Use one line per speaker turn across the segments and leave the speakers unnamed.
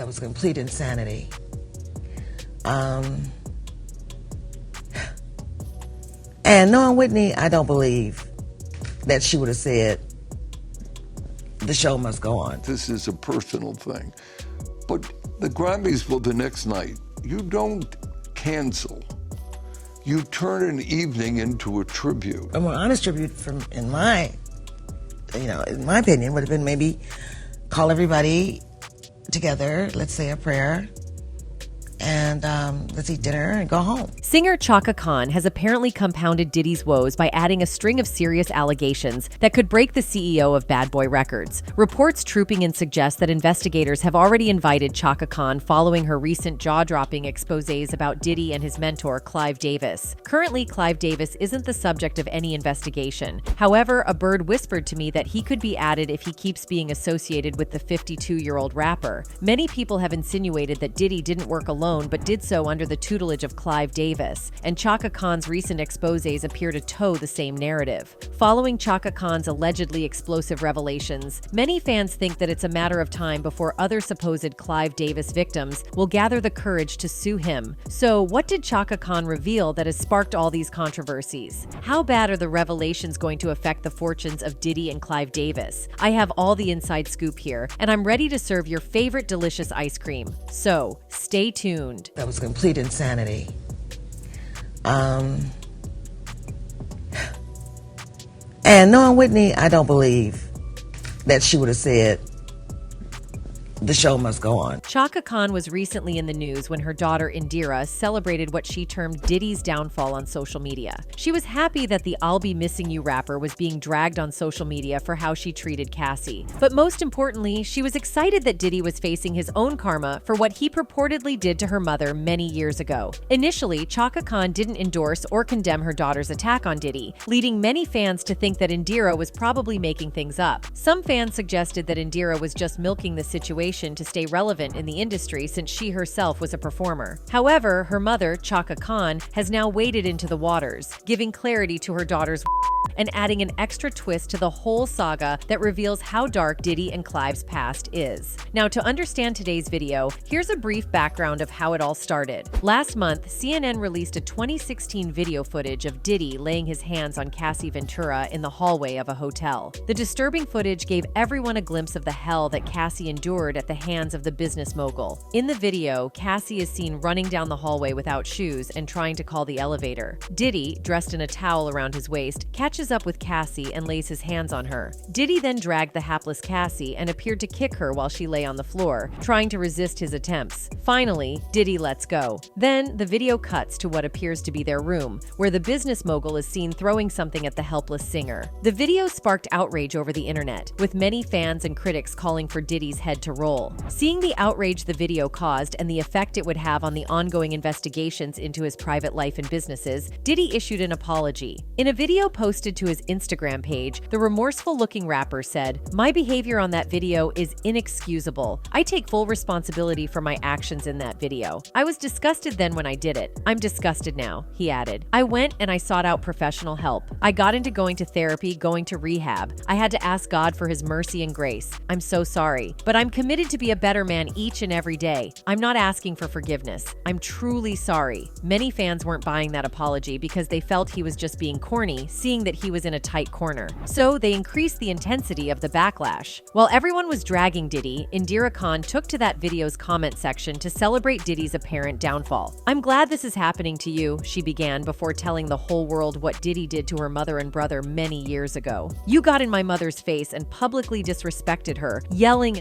That was complete insanity. And knowing Whitney, I don't believe that she would have said, the show must go on.
This is a personal thing. But the Grammys were the next night. You don't cancel. You turn an evening into a tribute.
A more honest tribute, in my opinion, would have been maybe call everybody together, let's say a prayer, and let's eat dinner and go home.
Singer Chaka Khan has apparently compounded Diddy's woes by adding a string of serious allegations that could break the CEO of Bad Boy Records. Reports trooping in suggest that investigators have already invited Chaka Khan following her recent jaw-dropping exposés about Diddy and his mentor, Clive Davis. Currently, Clive Davis isn't the subject of any investigation. However, a bird whispered to me that he could be added if he keeps being associated with the 52-year-old rapper. Many people have insinuated that Diddy didn't work alone, but did so under the tutelage of Clive Davis, and Chaka Khan's recent exposés appear to toe the same narrative. Following Chaka Khan's allegedly explosive revelations, many fans think that it's a matter of time before other supposed Clive Davis victims will gather the courage to sue him. So, what did Chaka Khan reveal that has sparked all these controversies? How bad are the revelations going to affect the fortunes of Diddy and Clive Davis? I have all the inside scoop here, and I'm ready to serve your favorite delicious ice cream. So, stay tuned.
That was complete insanity. And knowing Whitney, I don't believe that she would have said, the show must go on.
Chaka Khan was recently in the news when her daughter Indira celebrated what she termed Diddy's downfall on social media. She was happy that the I'll Be Missing You rapper was being dragged on social media for how she treated Cassie. But most importantly, she was excited that Diddy was facing his own karma for what he purportedly did to her mother many years ago. Initially, Chaka Khan didn't endorse or condemn her daughter's attack on Diddy, leading many fans to think that Indira was probably making things up. Some fans suggested that Indira was just milking the situation to stay relevant in the industry since she herself was a performer. However, her mother, Chaka Khan, has now waded into the waters, giving clarity to her daughter's and adding an extra twist to the whole saga that reveals how dark Diddy and Clive's past is. Now, to understand today's video, here's a brief background of how it all started. Last month, CNN released a 2016 video footage of Diddy laying his hands on Cassie Ventura in the hallway of a hotel. The disturbing footage gave everyone a glimpse of the hell that Cassie endured at the hands of the business mogul. In the video, Cassie is seen running down the hallway without shoes and trying to call the elevator. Diddy, dressed in a towel around his waist, catches up with Cassie and lays his hands on her. Diddy then dragged the hapless Cassie and appeared to kick her while she lay on the floor, trying to resist his attempts. Finally, Diddy lets go. Then, the video cuts to what appears to be their room, where the business mogul is seen throwing something at the helpless singer. The video sparked outrage over the internet, with many fans and critics calling for Diddy's head to roll. Seeing the outrage the video caused and the effect it would have on the ongoing investigations into his private life and businesses, Diddy issued an apology. In a video posted to his Instagram page, the remorseful-looking rapper said, "My behavior on that video is inexcusable. I take full responsibility for my actions in that video. I was disgusted then when I did it. I'm disgusted now," he added. "I went and I sought out professional help. I got into going to therapy, going to rehab. I had to ask God for his mercy and grace. I'm so sorry. But I'm committed to be a better man each and every day. I'm not asking for forgiveness. I'm truly sorry." Many fans weren't buying that apology because they felt he was just being corny, seeing that he was in a tight corner. So they increased the intensity of the backlash. While everyone was dragging Diddy, Indira Khan took to that video's comment section to celebrate Diddy's apparent downfall. "I'm glad this is happening to you," she began before telling the whole world what Diddy did to her mother and brother many years ago. "You got in my mother's face and publicly disrespected her, yelling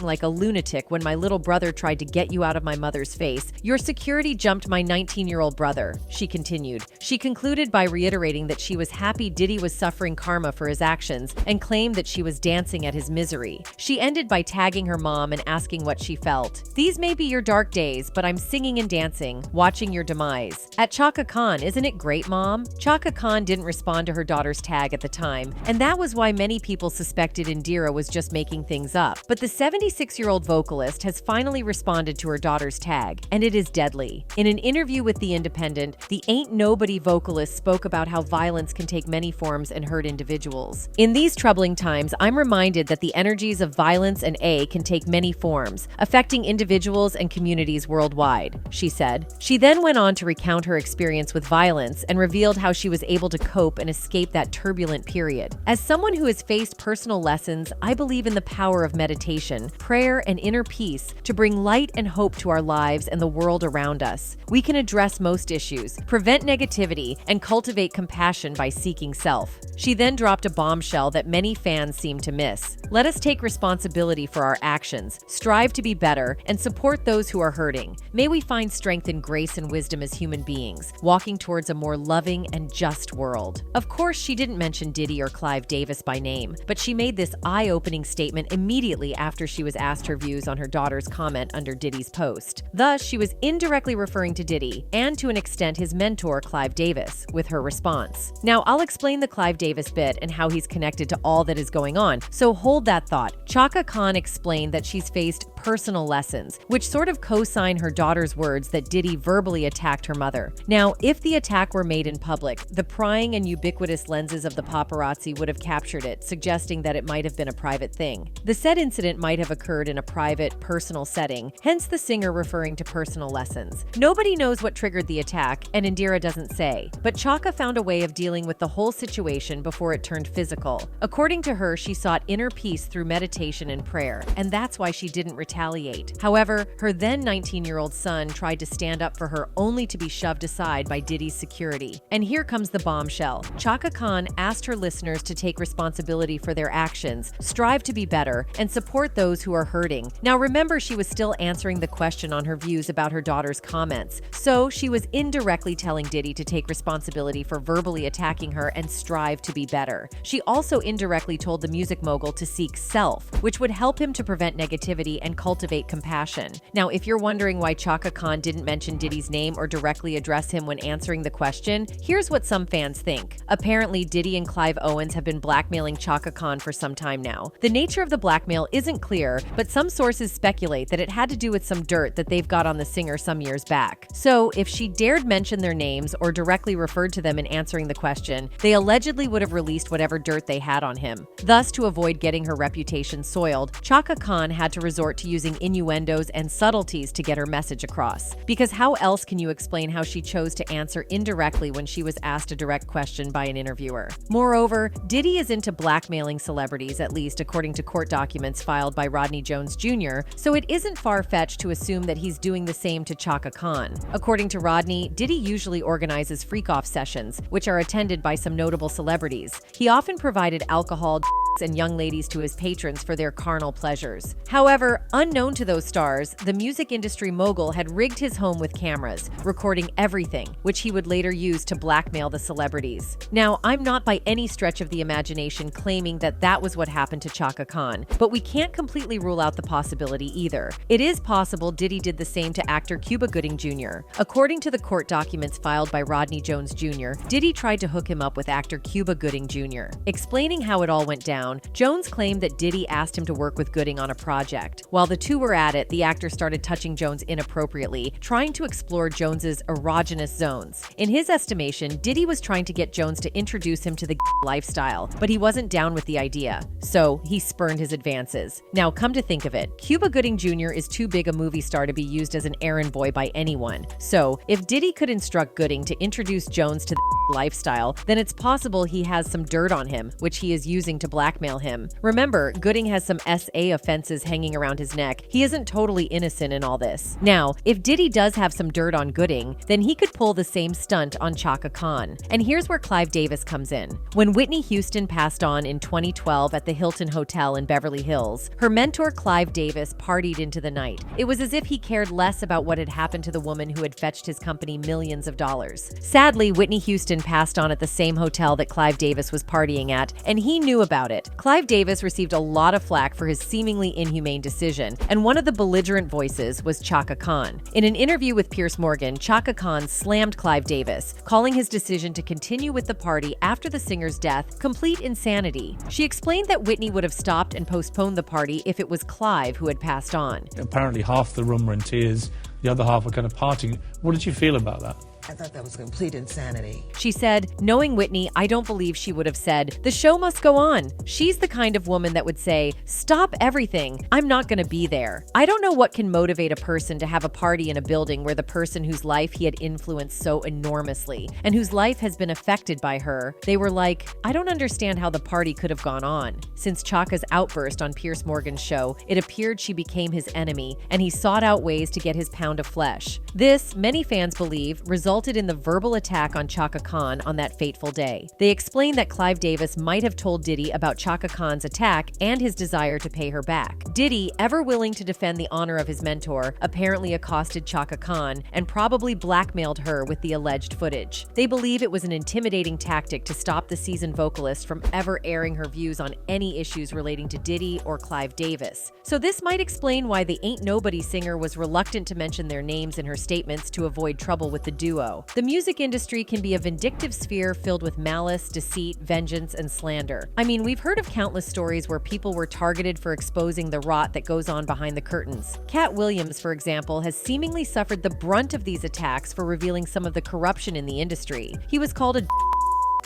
like a lunatic when my little brother tried to get you out of my mother's face. Your security jumped my 19-year-old brother," she continued. She concluded by reiterating that she was happy Diddy was suffering karma for his actions and claimed that she was dancing at his misery. She ended by tagging her mom and asking what she felt. "These may be your dark days, but I'm singing and dancing, watching your demise." At Chaka Khan, "Isn't it great, Mom?" Chaka Khan didn't respond to her daughter's tag at the time, and that was why many people suspected Indira was just making things up. But the 76-year-old vocalist has finally responded to her daughter's tag, and it is deadly. In an interview with The Independent, the Ain't Nobody vocalist spoke about how violence can take many forms and hurt individuals. In these troubling times, I'm reminded that the energies of violence and can take many forms, affecting individuals and communities worldwide, she said. She then went on to recount her experience with violence and revealed how she was able to cope and escape that turbulent period. As someone who has faced personal lessons, I believe in the power of meditation, prayer, and inner peace to bring light and hope to our lives and the world around us. We can address most issues, prevent negativity, and cultivate compassion by seeking self. She then dropped a bombshell that many fans seem to miss. Let us take responsibility for our actions, strive to be better, and support those who are hurting. May we find strength and grace and wisdom as human beings, walking towards a more loving and just world. Of course, she didn't mention Diddy or Clive Davis by name, but she made this eye-opening statement immediately after she was asked her views on her daughter's comment under Diddy's post. Thus, she was indirectly referring to Diddy, and to an extent his mentor Clive Davis, with her response. Now, I'll explain the Clive Davis bit and how he's connected to all that is going on, so hold that thought. Chaka Khan explained that she's faced personal lessons, which sort of co-sign her daughter's words that Diddy verbally attacked her mother. Now, if the attack were made in public, the prying and ubiquitous lenses of the paparazzi would have captured it, suggesting that it might have been a private thing. The said incident might have occurred in a private, personal setting, hence the singer referring to personal lessons. Nobody knows what triggered the attack, and Indira doesn't say, but Chaka found a way of dealing with the whole situation before it turned physical. According to her, she sought inner peace through meditation and prayer, and that's why she didn't retaliate. However, her then 19-year-old son tried to stand up for her only to be shoved aside by Diddy's security. And here comes the bombshell. Chaka Khan asked her listeners to take responsibility for their actions, strive to be better, and support those who are hurting. Now remember, she was still answering the question on her views about her daughter's comments, so she was indirectly telling Diddy to take responsibility for verbally attacking her and strive to be better. She also indirectly told the music mogul to seek self, which would help him to prevent negativity and cultivate compassion. Now, if you're wondering why Chaka Khan didn't mention Diddy's name or directly address him when answering the question, here's what some fans think. Apparently, Diddy and Clive Owens have been blackmailing Chaka Khan for some time now. The nature of the blackmail isn't clear, but some sources speculate that it had to do with some dirt that they've got on the singer some years back. So, if she dared mention their names or directly referred to them in answering the question, they allegedly would have released whatever dirt they had on him. Thus, to avoid getting her reputation soiled, Chaka Khan had to resort to using innuendos and subtleties to get her message across. Because how else can you explain how she chose to answer indirectly when she was asked a direct question by an interviewer? Moreover, Diddy is into blackmailing celebrities, at least according to court documents filed by Rodney Jones Jr., so it isn't far-fetched to assume that he's doing the same to Chaka Khan. According to Rodney, Diddy usually organizes freak-off sessions, which are attended by some notable celebrities. He often provided alcohol, and young ladies to his patrons for their carnal pleasures. However, unknown to those stars, the music industry mogul had rigged his home with cameras, recording everything, which he would later use to blackmail the celebrities. Now, I'm not by any stretch of the imagination claiming that that was what happened to Chaka Khan, but we can't completely rule out the possibility either. It is possible Diddy did the same to actor Cuba Gooding Jr. According to the court documents filed by Rodney Jones Jr., Diddy tried to hook him up with actor Cuba Gooding Jr. Explaining how it all went down, Jones claimed that Diddy asked him to work with Gooding on a project. While the two were at it, the actor started touching Jones inappropriately, trying to explore Jones's erogenous zones. In his estimation, Diddy was trying to get Jones to introduce him to the lifestyle, but he wasn't down with the idea, so he spurned his advances. Now, come to think of it, Cuba Gooding Jr. is too big a movie star to be used as an errand boy by anyone. So, if Diddy could instruct Gooding to introduce Jones to the lifestyle, then it's possible he has some dirt on him, which he is using to blackmail him. Remember, Gooding has some SA offenses hanging around his neck. He isn't totally innocent in all this. Now, if Diddy does have some dirt on Gooding, then he could pull the same stunt on Chaka Khan. And here's where Clive Davis comes in. When Whitney Houston passed on in 2012 at the Hilton Hotel in Beverly Hills, her mentor Clive Davis partied into the night. It was as if he cared less about what had happened to the woman who had fetched his company millions of dollars. Sadly, Whitney Houston passed on at the same hotel that Clive Davis was partying at, and he knew about it. it. Clive Davis received a lot of flack for his seemingly inhumane decision, and one of the belligerent voices was Chaka Khan. In an interview with Piers Morgan, Chaka Khan slammed Clive Davis, calling his decision to continue with the party after the singer's death complete insanity. She explained that Whitney would have stopped and postponed the party if it was Clive who had passed on.
Apparently half the room were in tears, the other half were kind of partying. What did you feel about that?
I thought that was complete insanity.
She said, knowing Whitney, I don't believe she would have said, "The show must go on." She's the kind of woman that would say, "Stop everything. I'm not going to be there." I don't know what can motivate a person to have a party in a building where the person whose life he had influenced so enormously and whose life has been affected by her, they were like, I don't understand how the party could have gone on. Since Chaka's outburst on Piers Morgan's show, it appeared she became his enemy and he sought out ways to get his pound of flesh. This, many fans believe, resulted in the verbal attack on Chaka Khan on that fateful day. They explained that Clive Davis might have told Diddy about Chaka Khan's attack and his desire to pay her back. Diddy, ever willing to defend the honor of his mentor, apparently accosted Chaka Khan and probably blackmailed her with the alleged footage. They believe it was an intimidating tactic to stop the seasoned vocalist from ever airing her views on any issues relating to Diddy or Clive Davis. So this might explain why the Ain't Nobody singer was reluctant to mention their names in her statements to avoid trouble with the duo. The music industry can be a vindictive sphere filled with malice, deceit, vengeance, and slander. I mean, we've heard of countless stories where people were targeted for exposing the rot that goes on behind the curtains. Cat Williams, for example, has seemingly suffered the brunt of these attacks for revealing some of the corruption in the industry. He was called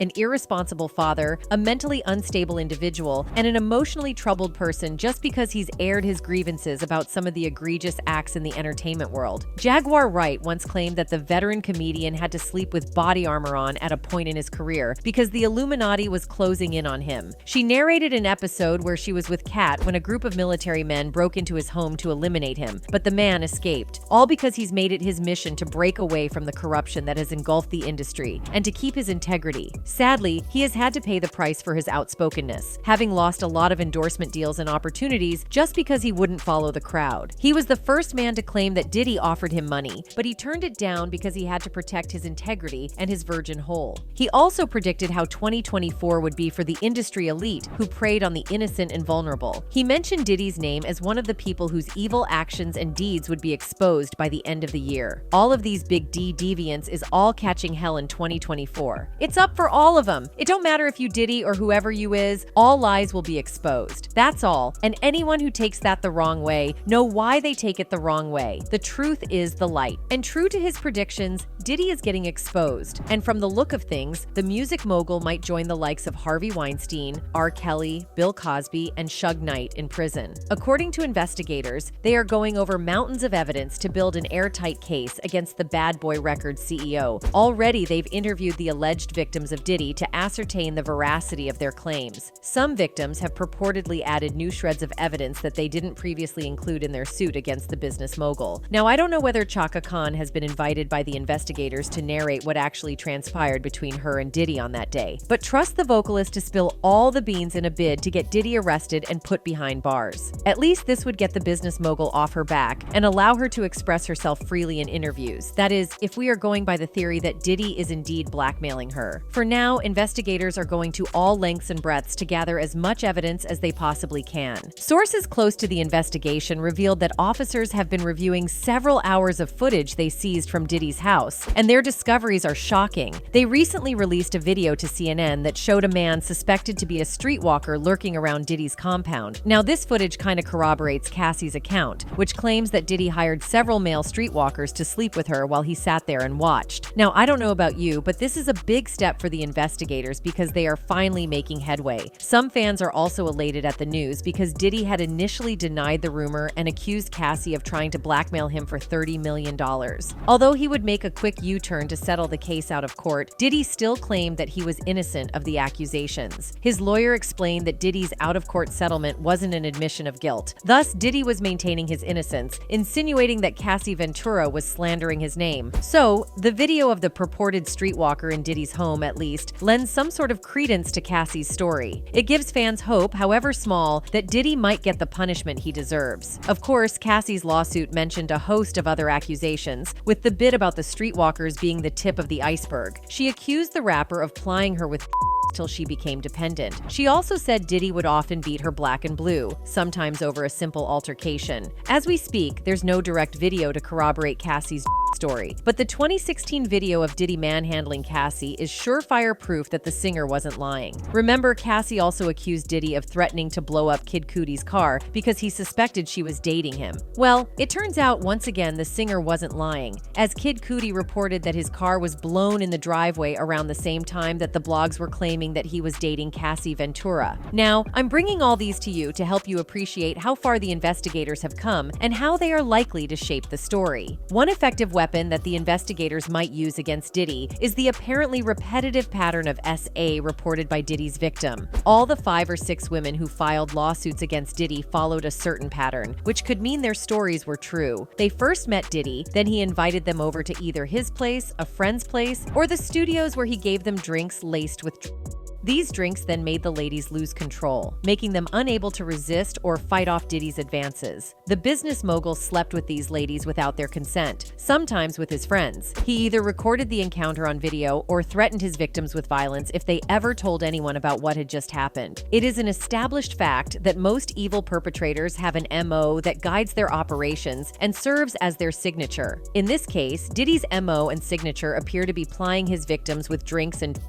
an irresponsible father, a mentally unstable individual, and an emotionally troubled person just because he's aired his grievances about some of the egregious acts in the entertainment world. Jaguar Wright once claimed that the veteran comedian had to sleep with body armor on at a point in his career because the Illuminati was closing in on him. She narrated an episode where she was with Kat when a group of military men broke into his home to eliminate him, but the man escaped, all because he's made it his mission to break away from the corruption that has engulfed the industry and to keep his integrity. Sadly, he has had to pay the price for his outspokenness, having lost a lot of endorsement deals and opportunities just because he wouldn't follow the crowd. He was the first man to claim that Diddy offered him money, but he turned it down because he had to protect his integrity and his virgin whole. He also predicted how 2024 would be for the industry elite who preyed on the innocent and vulnerable. He mentioned Diddy's name as one of the people whose evil actions and deeds would be exposed by the end of the year. All of these big D deviants is all catching hell in 2024. It's up for all of them. It don't matter if you Diddy or whoever you is, all lies will be exposed. That's all. And anyone who takes that the wrong way, know why they take it the wrong way. The truth is the light. And true to his predictions, Diddy is getting exposed. And from the look of things, the music mogul might join the likes of Harvey Weinstein, R. Kelly, Bill Cosby, and Suge Knight in prison. According to investigators, they are going over mountains of evidence to build an airtight case against the Bad Boy Records CEO. Already, they've interviewed the alleged victims of Diddy to ascertain the veracity of their claims. Some victims have purportedly added new shreds of evidence that they didn't previously include in their suit against the business mogul. Now, I don't know whether Chaka Khan has been invited by the investigators to narrate what actually transpired between her and Diddy on that day, but trust the vocalist to spill all the beans in a bid to get Diddy arrested and put behind bars. At least this would get the business mogul off her back and allow her to express herself freely in interviews. That is, if we are going by the theory that Diddy is indeed blackmailing her. For now, investigators are going to all lengths and breadths to gather as much evidence as they possibly can. Sources close to the investigation revealed that officers have been reviewing several hours of footage they seized from Diddy's house, and their discoveries are shocking. They recently released a video to CNN that showed a man suspected to be a streetwalker lurking around Diddy's compound. Now, this footage kind of corroborates Cassie's account, which claims that Diddy hired several male streetwalkers to sleep with her while he sat there and watched. Now, I don't know about you, but this is a big step for the investigators because they are finally making headway. Some fans are also elated at the news because Diddy had initially denied the rumor and accused Cassie of trying to blackmail him for $30 million. Although he would make a quick U-turn to settle the case out of court, Diddy still claimed that he was innocent of the accusations. His lawyer explained that Diddy's out-of-court settlement wasn't an admission of guilt. Thus, Diddy was maintaining his innocence, insinuating that Cassie Ventura was slandering his name. So, the video of the purported streetwalker in Diddy's home, at least, lends some sort of credence to Cassie's story. It gives fans hope, however small, that Diddy might get the punishment he deserves. Of course, Cassie's lawsuit mentioned a host of other accusations, with the bit about the streetwalkers being the tip of the iceberg. She accused the rapper of plying her with till she became dependent. She also said Diddy would often beat her black and blue, sometimes over a simple altercation. As we speak, there's no direct video to corroborate Cassie's story, but the 2016 video of Diddy manhandling Cassie is surefire proof that the singer wasn't lying. Remember, Cassie also accused Diddy of threatening to blow up Kid Cudi's car because he suspected she was dating him. Well, it turns out once again the singer wasn't lying, as Kid Cudi reported that his car was blown in the driveway around the same time that the blogs were claiming that he was dating Cassie Ventura. Now, I'm bringing all these to you to help you appreciate how far the investigators have come and how they are likely to shape the story. One effective weapon that the investigators might use against Diddy is the apparently repetitive pattern of SA reported by Diddy's victim. All the 5 or 6 women who filed lawsuits against Diddy followed a certain pattern, which could mean their stories were true. They first met Diddy, then he invited them over to either his place, a friend's place, or the studios where he gave them drinks laced with These drinks then made the ladies lose control, making them unable to resist or fight off Diddy's advances. The business mogul slept with these ladies without their consent, sometimes with his friends. He either recorded the encounter on video or threatened his victims with violence if they ever told anyone about what had just happened. It is an established fact that most evil perpetrators have an MO that guides their operations and serves as their signature. In this case, Diddy's MO and signature appear to be plying his victims with drinks and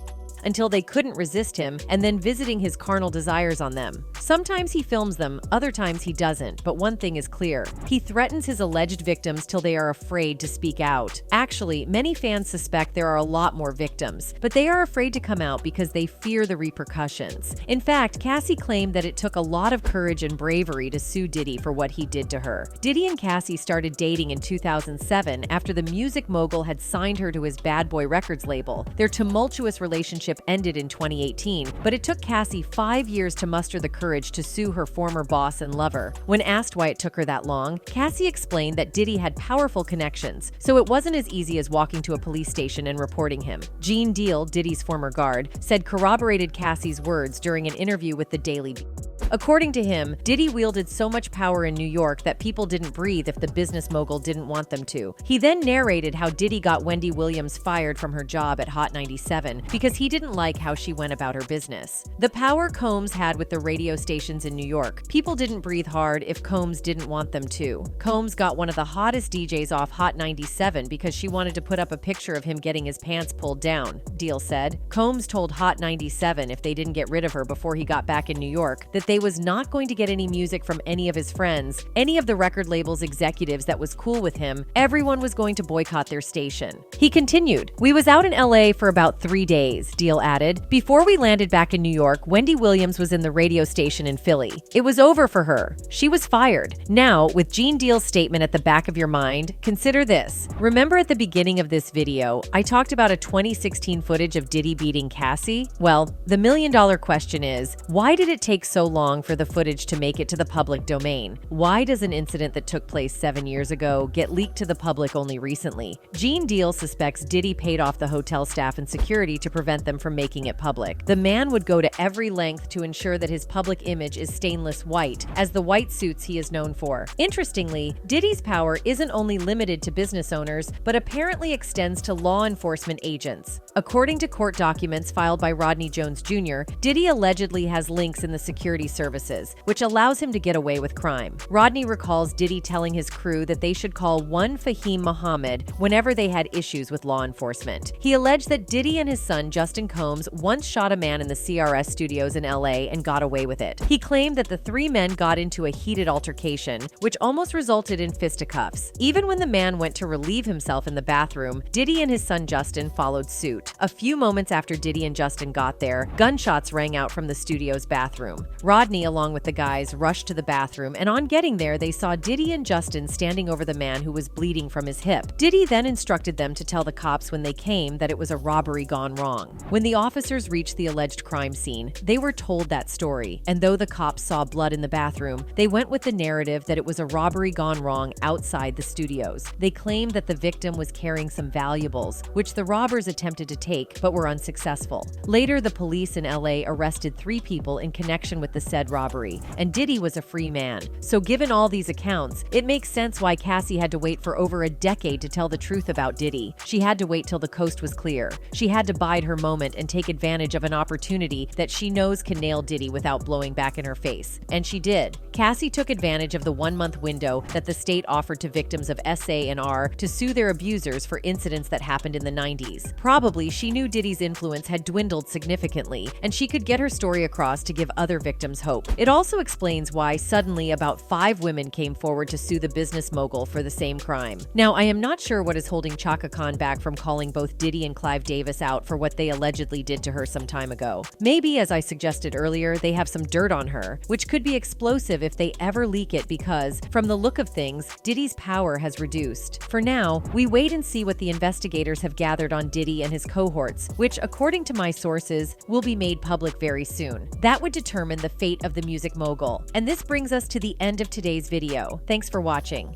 until they couldn't resist him, and then visiting his carnal desires on them. Sometimes he films them, other times he doesn't, but one thing is clear. He threatens his alleged victims till they are afraid to speak out. Actually, many fans suspect there are a lot more victims, but they are afraid to come out because they fear the repercussions. In fact, Cassie claimed that it took a lot of courage and bravery to sue Diddy for what he did to her. Diddy and Cassie started dating in 2007 after the music mogul had signed her to his Bad Boy Records label. Their tumultuous relationship ended in 2018, but it took Cassie 5 years to muster the courage to sue her former boss and lover. When asked why it took her that long, Cassie explained that Diddy had powerful connections, so it wasn't as easy as walking to a police station and reporting him. Gene Deal, Diddy's former guard, said corroborated Cassie's words during an interview with the Daily Beast. According to him, Diddy wielded so much power in New York that people didn't breathe if the business mogul didn't want them to. He then narrated how Diddy got Wendy Williams fired from her job at Hot 97 because he didn't like how she went about her business. The power Combs had with the radio stations in New York, people didn't breathe hard if Combs didn't want them to. Combs got one of the hottest DJs off Hot 97 because she wanted to put up a picture of him getting his pants pulled down, Deal said. Combs told Hot 97 if they didn't get rid of her before he got back in New York that they was not going to get any music from any of his friends, any of the record label's executives that was cool with him. Everyone was going to boycott their station. He continued, "We was out in LA for about 3 days," Deal added. "Before we landed back in New York, Wendy Williams was in the radio station in Philly. It was over for her. She was fired." Now, with Gene Deal's statement at the back of your mind, consider this. Remember at the beginning of this video, I talked about a 2016 footage of Diddy beating Cassie? Well, the million-dollar question is, why did it take so long for the footage to make it to the public domain? Why does an incident that took place 7 years ago get leaked to the public only recently? Gene Deal suspects Diddy paid off the hotel staff and security to prevent them from making it public. The man would go to every length to ensure that his public image is stainless white, as the white suits he is known for. Interestingly, Diddy's power isn't only limited to business owners, but apparently extends to law enforcement agents. According to court documents filed by Rodney Jones Jr., Diddy allegedly has links in the security services, which allows him to get away with crime. Rodney recalls Diddy telling his crew that they should call one Fahim Muhammad whenever they had issues with law enforcement. He alleged that Diddy and his son Justin Combs once shot a man in the CRS studios in LA and got away with it. He claimed that the 3 men got into a heated altercation, which almost resulted in fisticuffs. Even when the man went to relieve himself in the bathroom, Diddy and his son Justin followed suit. A few moments after Diddy and Justin got there, gunshots rang out from the studio's bathroom. Rodney, along with the guys, rushed to the bathroom, and on getting there, they saw Diddy and Justin standing over the man who was bleeding from his hip. Diddy then instructed them to tell the cops when they came that it was a robbery gone wrong. When the officers reached the alleged crime scene, they were told that story, and though the cops saw blood in the bathroom, they went with the narrative that it was a robbery gone wrong outside the studios. They claimed that the victim was carrying some valuables, which the robbers attempted to take but were unsuccessful. Later, the police in LA arrested 3 people in connection with the said robbery, and Diddy was a free man. So given all these accounts, it makes sense why Cassie had to wait for over a decade to tell the truth about Diddy. She had to wait till the coast was clear. She had to bide her moment and take advantage of an opportunity that she knows can nail Diddy without blowing back in her face. And she did. Cassie took advantage of the 1-month window that the state offered to victims of SA and R to sue their abusers for incidents that happened in the 90s. Probably she knew Diddy's influence had dwindled significantly, and she could get her story across to give other victims hope. It also explains why suddenly about 5 women came forward to sue the business mogul for the same crime. Now, I am not sure what is holding Chaka Khan back from calling both Diddy and Clive Davis out for what they allegedly did to her some time ago. Maybe, as I suggested earlier, they have some dirt on her, which could be explosive if they ever leak it because, from the look of things, Diddy's power has reduced. For now, we wait and see what the investigators have gathered on Diddy and his cohorts, which, according to my sources, will be made public very soon. That would determine the fate of the music mogul. And this brings us to the end of today's video. Thanks for watching.